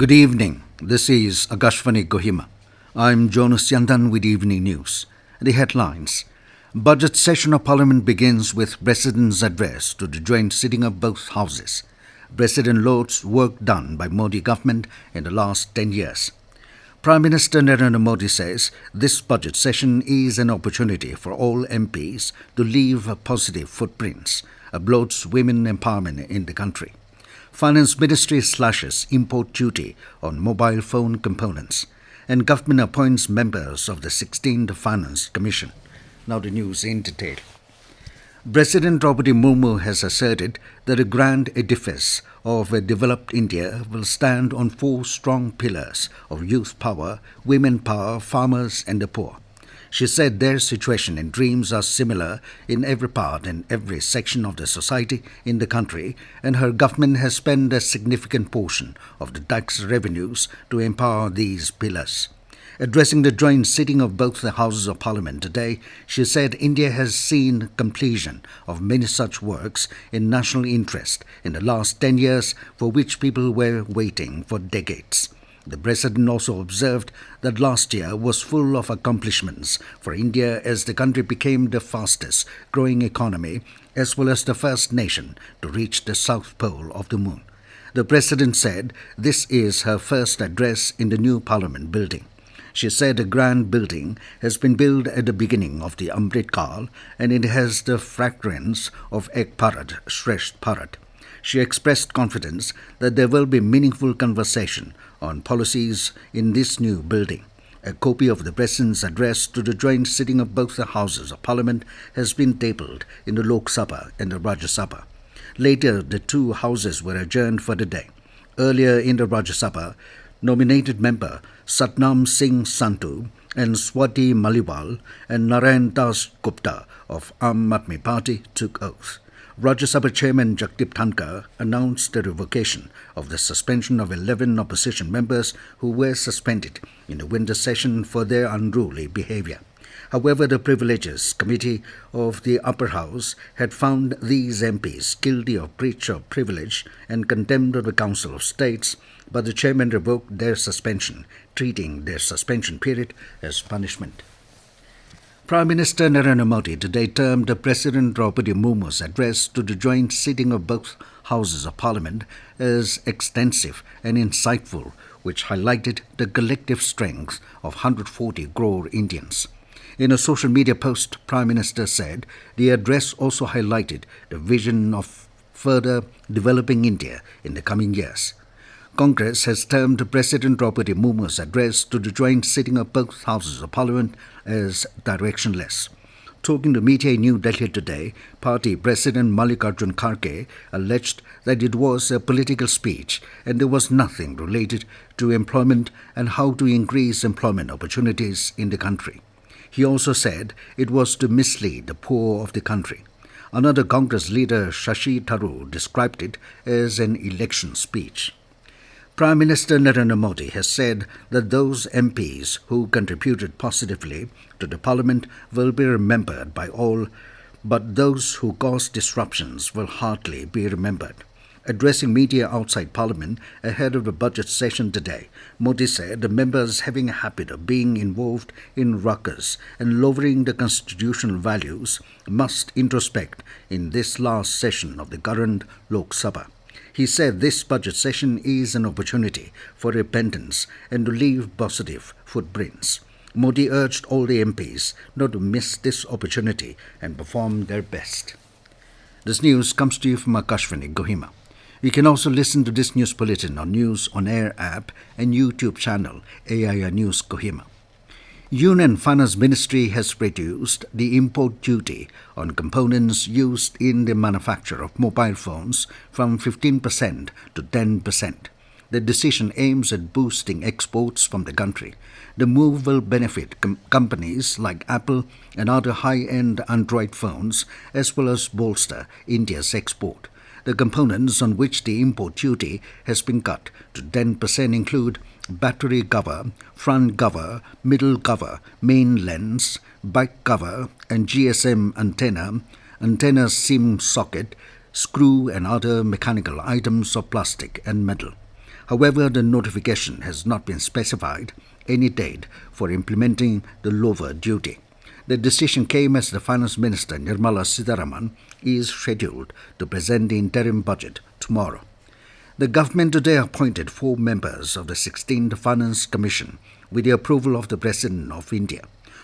Good evening. This is Akashvani Kohima. I'm Jonas Yandan with evening news. The headlines. Budget session of Parliament begins with President's address to the joint sitting of both houses. President lauds work done by Modi government in the last 10 years. Prime Minister Narendra Modi says this budget session is an opportunity for all MPs to leave positive footprints, applauds women empowerment in the country. Finance Ministry slashes import duty on mobile phone components, and government appoints members of the 16th Finance Commission. Now the news in detail. President Draupadi Murmu has asserted that a grand edifice of a developed India will stand on four strong pillars of youth power, women power, farmers and the poor. She said their situation and dreams are similar in every part and every section of the society in the country, and her government has spent a significant portion of the tax revenues to empower these pillars. Addressing the joint sitting of both the Houses of Parliament today, she said India has seen completion of many such works in national interest in the last 10 years for which people were waiting for decades. The President also observed that last year was full of accomplishments for India as the country became the fastest growing economy as well as the first nation to reach the south pole of the moon. The President said this is her first address in the new Parliament building. She said a grand building has been built at the beginning of the Amrit Kal and it has the fragrance of Ek Bharat, Shresth Bharat. She expressed confidence that there will be meaningful conversation on policies in this new building. A copy of the President's address to the joint sitting of both the Houses of Parliament has been tabled in the Lok Sabha and the Rajya Sabha. Later, the two houses were adjourned for the day. Earlier in the Rajya Sabha, nominated member Satnam Singh Santu and Swati Maliwal and Narayan Das Gupta of Aam Aadmi Party took oath. Rajya Sabha Chairman Jagdeep Dhankar announced the revocation of the suspension of 11 opposition members who were suspended in the winter session for their unruly behaviour. However, the Privileges Committee of the Upper House had found these MPs guilty of breach of privilege and contempt of the Council of States, but the chairman revoked their suspension, treating their suspension period as punishment. Prime Minister Narendra Modi today termed President Draupadi Murmu's address to the joint sitting of both Houses of Parliament as extensive and insightful, which highlighted the collective strength of 140 crore Indians. In a social media post, Prime Minister said the address also highlighted the vision of further developing India in the coming years. Congress has termed President Draupadi Murmu's address to the joint sitting of both Houses of Parliament as directionless. Talking to media in New Delhi today, Party President Mallikarjun Kharge alleged that it was a political speech and there was nothing related to employment and how to increase employment opportunities in the country. He also said it was to mislead the poor of the country. Another Congress leader, Shashi Tharoor, described it as an election speech. Prime Minister Narendra Modi has said that those MPs who contributed positively to the Parliament will be remembered by all, but those who caused disruptions will hardly be remembered. Addressing media outside Parliament ahead of the budget session today, Modi said the members having a habit of being involved in ruckus and lowering the constitutional values must introspect in this last session of the current Lok Sabha. He said this budget session is an opportunity for repentance and to leave positive footprints. Modi urged all the MPs not to miss this opportunity and perform their best. This news comes to you from Akashvani, Kohima. You can also listen to this news bulletin on News On Air app and YouTube channel AIR News Kohima. Union Finance Ministry has reduced the import duty on components used in the manufacture of mobile phones from 15% to 10%. The decision aims at boosting exports from the country. The move will benefit companies like Apple and other high-end Android phones as well as bolster India's export. The components on which the import duty has been cut to 10% include battery cover, front cover, middle cover, main lens, back cover and GSM antenna SIM socket, screw and other mechanical items of plastic and metal. However, the notification has not been specified any date for implementing the lower duty. The decision came as the Finance Minister Nirmala Sitharaman is scheduled to present the interim budget tomorrow. The government today appointed 4 members of the 16th Finance Commission with the approval of the President of India.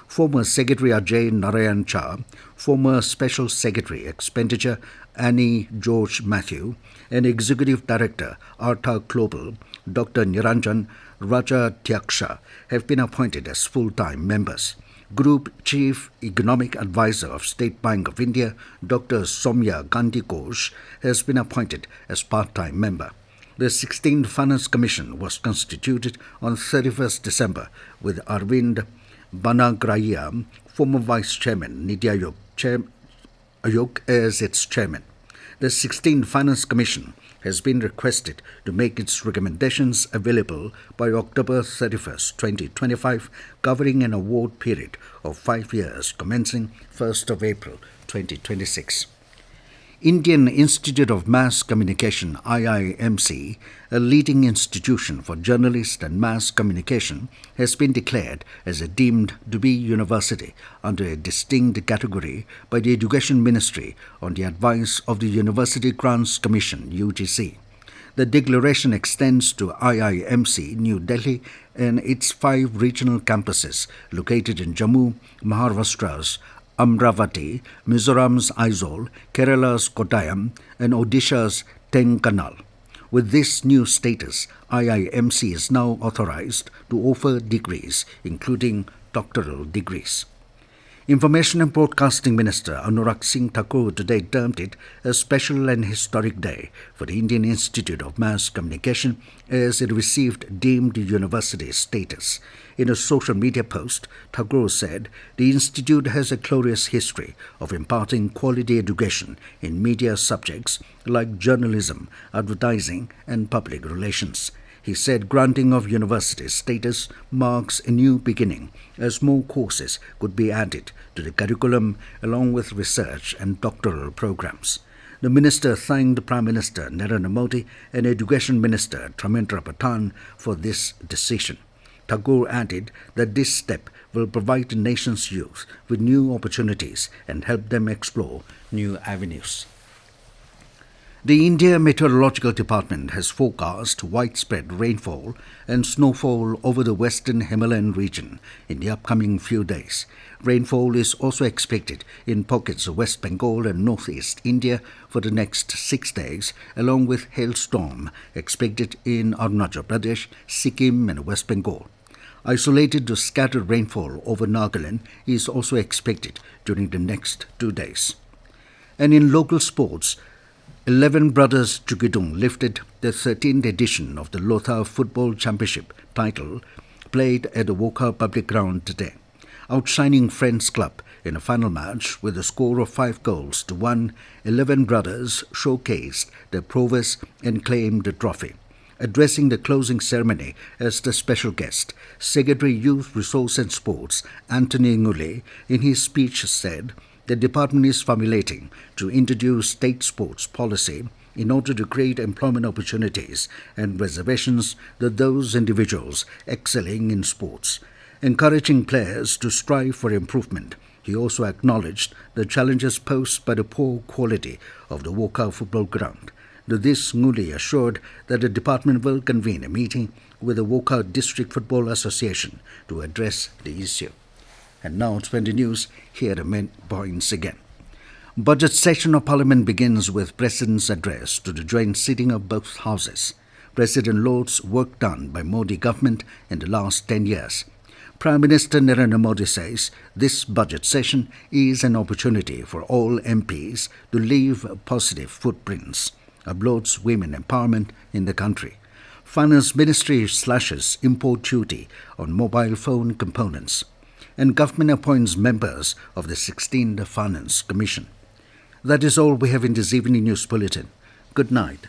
Former Secretary Ajay Narayan Cha, former Special Secretary Expenditure Annie George Matthew, and Executive Director Artha Global Dr. Niranjan Rajatyaksha have been appointed as full-time members. Group Chief Economic Advisor of State Bank of India, Dr. Soumya Gandhi Ghosh, has been appointed as part-time member. The 16th Finance Commission was constituted on 31st December with Arvind Banagrahia, former Vice Chairman, Niti Ayog as its chairman. The 16th Finance Commission has been requested to make its recommendations available by October 31st, 2025, covering an award period of 5 years commencing 1st of April 2026. Indian Institute of Mass Communication IIMC, a leading institution for journalists and mass communication, has been declared as a deemed to be university under a distinct category by the Education Ministry on the advice of the University Grants Commission UGC. The declaration extends to IIMC New Delhi and its 5 regional campuses located in Jammu, Maharashtra's Amravati, Mizoram's Aizawl, Kerala's Kottayam, and Odisha's Tenkanal. With this new status, IIMC is now authorized to offer degrees, including doctoral degrees. Information and Broadcasting Minister Anurag Singh Thakur today termed it a special and historic day for the Indian Institute of Mass Communication as it received deemed university status. In a social media post, Thakur said the institute has a glorious history of imparting quality education in media subjects like journalism, advertising, and public relations. He said granting of university status marks a new beginning as more courses could be added to the curriculum along with research and doctoral programs. The minister thanked Prime Minister Narendra Modi and Education Minister Dharmendra Pradhan for this decision. Thakur added that this step will provide the nation's youth with new opportunities and help them explore new avenues. The India Meteorological Department has forecast widespread rainfall and snowfall over the western Himalayan region in the upcoming few days. Rainfall is also expected in pockets of West Bengal and northeast India for the next 6 days, along with hailstorm expected in Arunachal Pradesh, Sikkim, and West Bengal. Isolated to scattered rainfall over Nagaland is also expected during the next 2 days. And in local sports, 11 Brothers Chukidung lifted the 13th edition of the Lotha Football Championship title played at the Wokha Public Ground today, outshining Friends Club in a final match with a score of 5-1. 11 Brothers showcased their prowess and claimed the trophy. Addressing the closing ceremony as the special guest, Secretary Youth Resource and Sports Anthony Ngule in his speech said, the department is formulating to introduce state sports policy in order to create employment opportunities and reservations to those individuals excelling in sports, encouraging players to strive for improvement. He also acknowledged the challenges posed by the poor quality of the Wokha football ground. To this, Nguli assured that the department will convene a meeting with the Wokha District Football Association to address the issue. And now to the news, here are the main points again. Budget session of Parliament begins with President's address to the joint sitting of both houses. President lauds work done by Modi government in the last 10 years. Prime Minister Narendra Modi says this budget session is an opportunity for all MPs to leave positive footprints. Applauds women empowerment in the country. Finance Ministry slashes import duty on mobile phone components. And government appoints members of the 16th Finance Commission. That is all we have in this evening news bulletin. Good night.